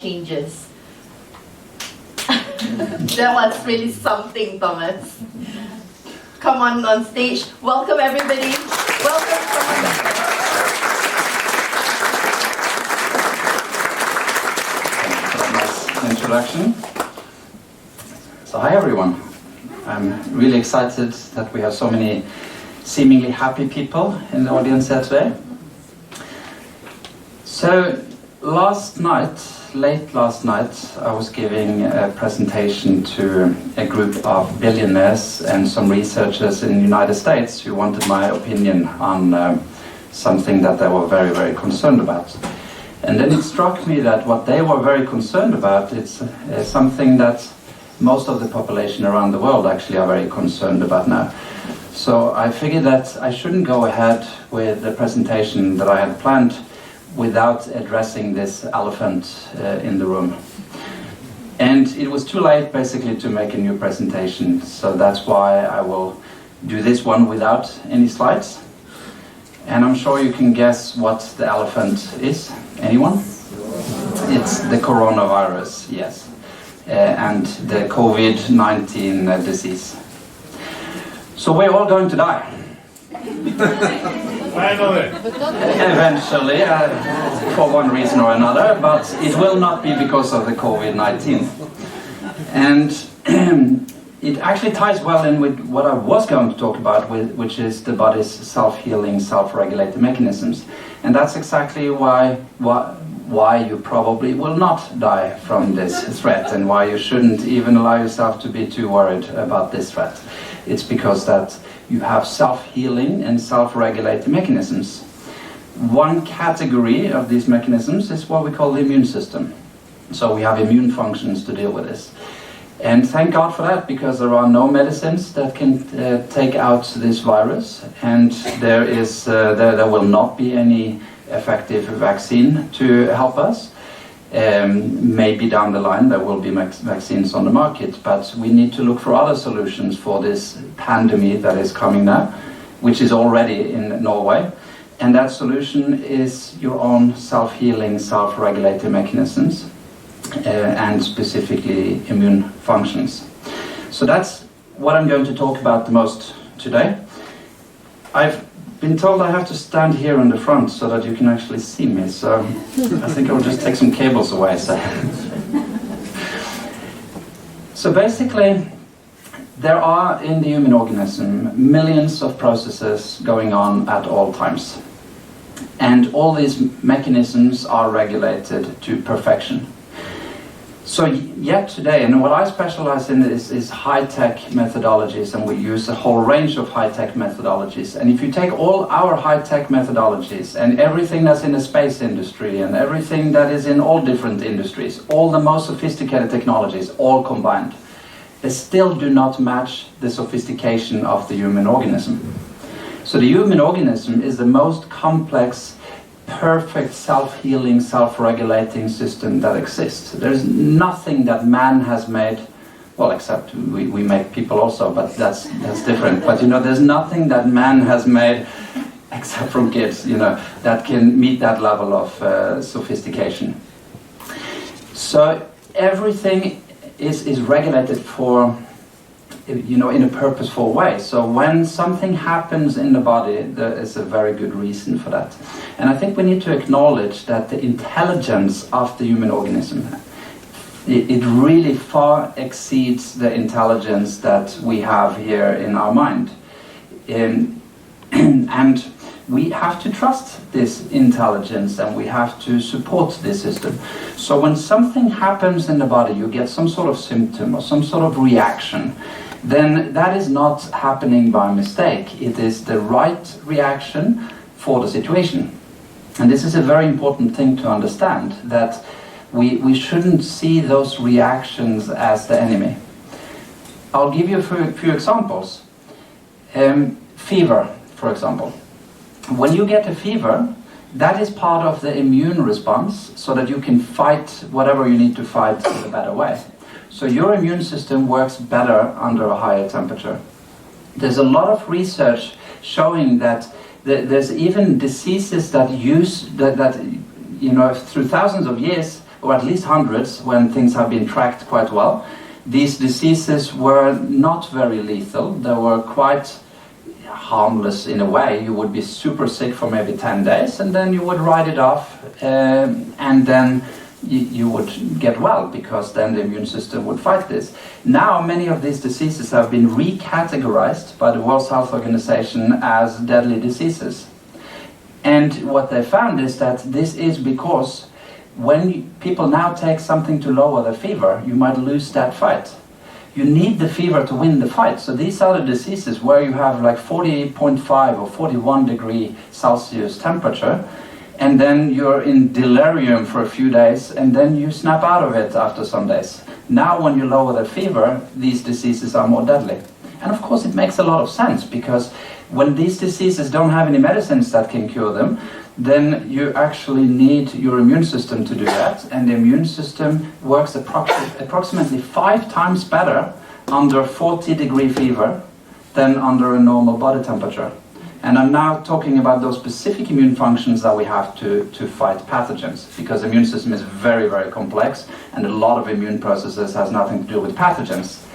changes. That was really something, Thomas. Come on stage. Welcome everybody. Welcome Nice introduction. So hi everyone. I'm really excited that we have so many seemingly happy people in the audience here today. So late last night, I was giving a presentation to a group of billionaires and some researchers in the United States who wanted my opinion on something that they were very, very concerned about. And then it struck me that what they were very concerned about is something that most of the population around the world actually are very concerned about now. So I figured that I shouldn't go ahead with the presentation that I had planned without addressing this elephant in the room. And it was too late basically to make a new presentation, so that's why I will do this one without any slides. And I'm sure you can guess what the elephant is. Anyone? It's the coronavirus, yes. And the COVID-19 disease. So we're all going to die. Eventually, for one reason or another, but it will not be because of the COVID-19. And it actually ties well in with what I was going to talk about, which is the body's self-healing, self-regulating mechanisms. And that's exactly why you probably will not die from this threat, and why you shouldn't even allow yourself to be too worried about this threat. It's because that you have self-healing and self-regulating mechanisms. One category of these mechanisms is what we call the immune system. So we have immune functions to deal with this. And thank God for that, because there are no medicines that can take out this virus, and there will not be any effective vaccine to help us. Maybe down the line there will be vaccines on the market, but we need to look for other solutions for this pandemic that is coming now, which is already in Norway. And that solution is your own self-healing, self-regulating mechanisms, and specifically immune functions. So that's what I'm going to talk about the most today. I've been told I have to stand here in the front so that you can actually see me, so I think I'll just take some cables away. So basically, there are in the human organism millions of processes going on at all times. And all these mechanisms are regulated to perfection. So yet today, and what I specialize in is high-tech methodologies, and we use a whole range of high-tech methodologies. And if you take all our high-tech methodologies and everything that's in the space industry and everything that is in all different industries, all the most sophisticated technologies, all combined, they still do not match the sophistication of the human organism. So the human organism is the most complex, perfect self-healing, self-regulating system that exists. There's nothing that man has made, well, except we make people also, but that's different. But there's nothing that man has made, except from kids, that can meet that level of sophistication. So everything is regulated for, in a purposeful way. So when something happens in the body, there is a very good reason for that. And I think we need to acknowledge that the intelligence of the human organism, it really far exceeds the intelligence that we have here in our mind. And we have to trust this intelligence, and we have to support this system. So when something happens in the body, you get some sort of symptom or some sort of reaction, then that is not happening by mistake. It is the right reaction for the situation. And this is a very important thing to understand, that we shouldn't see those reactions as the enemy. I'll give you a few examples. Fever, for example. When you get a fever, that is part of the immune response, so that you can fight whatever you need to fight in a better way. So your immune system works better under a higher temperature. There's a lot of research showing that there's even diseases that through thousands of years or at least hundreds when things have been tracked quite well, these diseases were not very lethal. They were quite harmless in a way. You would be super sick for maybe 10 days and then you would write it off, and then you would get well, because then the immune system would fight this. Now many of these diseases have been recategorized by the World Health Organization as deadly diseases. And what they found is that this is because when people now take something to lower the fever, you might lose that fight. You need the fever to win the fight. So these are the diseases where you have like 40.5 or 41 degree Celsius temperature, and then you're in delirium for a few days, and then you snap out of it after some days. Now when you lower the fever, these diseases are more deadly. And of course it makes a lot of sense, because when these diseases don't have any medicines that can cure them, then you actually need your immune system to do that, and the immune system works approximately 5 times better under 40 degree fever than under a normal body temperature. And I'm now talking about those specific immune functions that we have to fight pathogens, because the immune system is very, very complex, and a lot of immune processes has nothing to do with pathogens.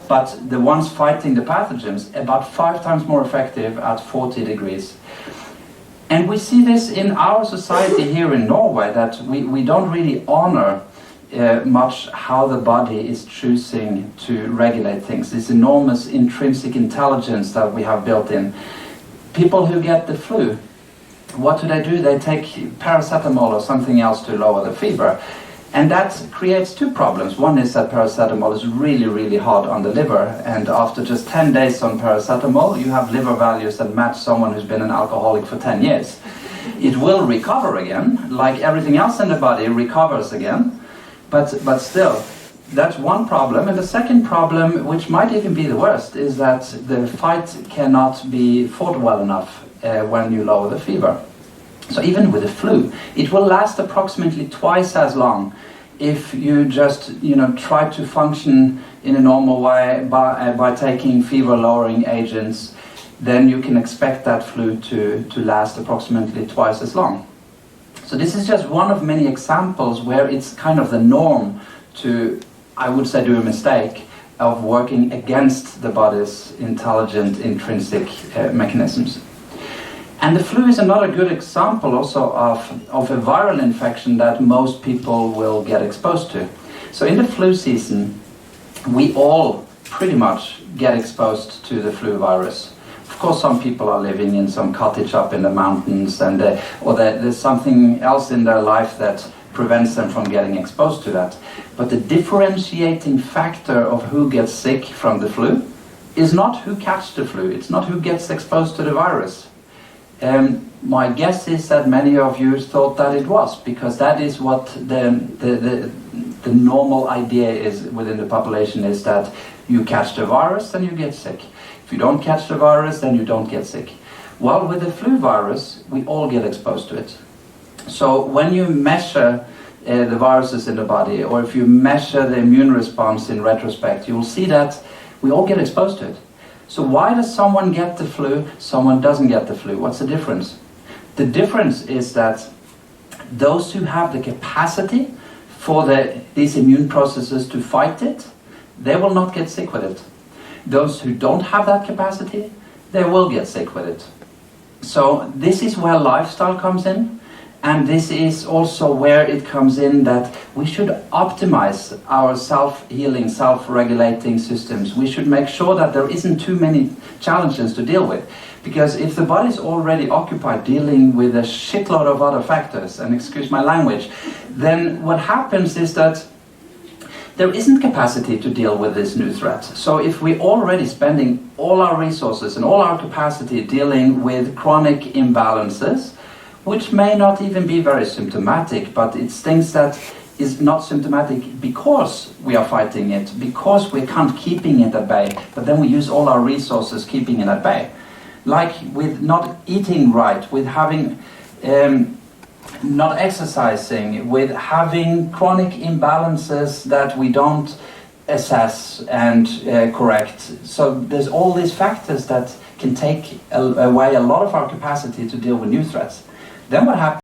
But the ones fighting the pathogens, about 5 times more effective at 40 degrees. And we see this in our society here in Norway, that we don't really honor much how the body is choosing to regulate things. This enormous intrinsic intelligence that we have built in. People who get the flu, what do? They take paracetamol or something else to lower the fever. And that creates 2 problems. One is that paracetamol is really, really hard on the liver, and after just 10 days on paracetamol, you have liver values that match someone who's been an alcoholic for 10 years. It will recover again, like everything else in the body recovers again, but still, that's one problem. And the second problem, which might even be the worst, is that the fight cannot be fought well enough when you lower the fever. So even with the flu, it will last approximately twice as long if you just try to function in a normal way by taking fever-lowering agents. Then you can expect that flu to last approximately twice as long. So this is just one of many examples where it's kind of the norm to, I would say, do a mistake of working against the body's intelligent intrinsic mechanisms. And the flu is another good example also of a viral infection that most people will get exposed to. So in the flu season, we all pretty much get exposed to the flu virus. Of course, some people are living in some cottage up in the mountains, and there's something else in their life that prevents them from getting exposed to that. But the differentiating factor of who gets sick from the flu is not who catches the flu, it's not who gets exposed to the virus. My guess is that many of you thought that it was, because that is what the normal idea is within the population, is that you catch the virus, then you get sick. If you don't catch the virus, then you don't get sick. Well, with the flu virus, we all get exposed to it. So when you measure the viruses in the body, or if you measure the immune response in retrospect, you will see that we all get exposed to it. So why does someone get the flu, someone doesn't get the flu? What's the difference? The difference is that those who have the capacity for these immune processes to fight it, they will not get sick with it. Those who don't have that capacity, they will get sick with it. So this is where lifestyle comes in. And this is also where it comes in that we should optimize our self-healing, self-regulating systems. We should make sure that there isn't too many challenges to deal with. Because if the body's already occupied dealing with a shitload of other factors, and excuse my language, then what happens is that there isn't capacity to deal with this new threat. So if we're already spending all our resources and all our capacity dealing with chronic imbalances, which may not even be very symptomatic, but it's things that is not symptomatic because we are fighting it, because we can't keeping it at bay, but then we use all our resources keeping it at bay. Like with not eating right, with having not exercising, with having chronic imbalances that we don't assess and correct. So there's all these factors that can take away a lot of our capacity to deal with new threats. Then what happens?